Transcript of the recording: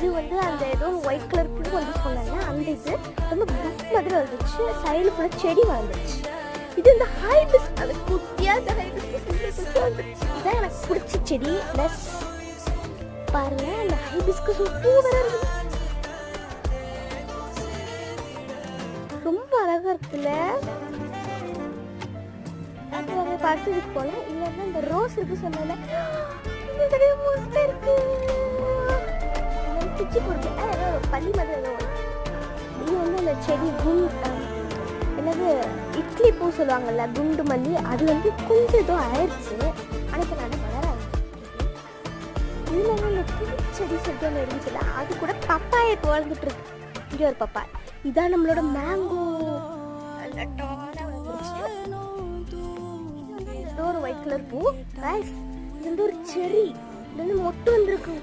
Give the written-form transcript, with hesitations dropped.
இது வந்து அந்த ஏதோ ஒயிட் கலர் பூ வந்து சொன்னாங்க, அந்த இது ரொம்ப பஸ் மாதிரி வந்துச்சு. சைடில் ஃபுல்லாக செடி வந்துச்சு. இது இந்த ஹைபிஸ், அது குட்டியாக இந்த ஹைபிஸ்கஸ் வந்துச்சு. இதான் எனக்கு பிடிச்ச செடி. ப்ளஸ் பாருங்க, அந்த ஹைபிஸ்கஸ் பூ வேற இருக்குது, ரொம்ப அழகா இருக்குல்ல. அது பார்த்ததுக்கு போல. இல்லைன்னா இந்த ரோஸ் இருக்கு சொன்னால முட்டை இருக்கு, பிச்சு போட்டு ஏதோ பள்ளி மாதிரி ஏதோ. இது வந்து அந்த செடி என்னது இட்லி பூ சொல்லுவாங்கல்ல, குண்டு மல்லி, அது வந்து கொஞ்சம் ஏதோ ஆயிடுச்சு. ஆனால் இப்போ நான் வளர இதில் வந்து இந்த பூச்செடி சொல்லிட்டு ஒன்று இருந்துச்சுல்ல, அது கூட பப்பாயை வளர்ந்துட்டு இருக்கு. இங்கே ஒரு பப்பாய். இதான் நம்மளோட மேங்கோ. ஏதோ ஒரு ஒயிட் கலர் பூ. இது வந்து ஒரு செரி, இது வந்து மொட்டு வந்திருக்கு.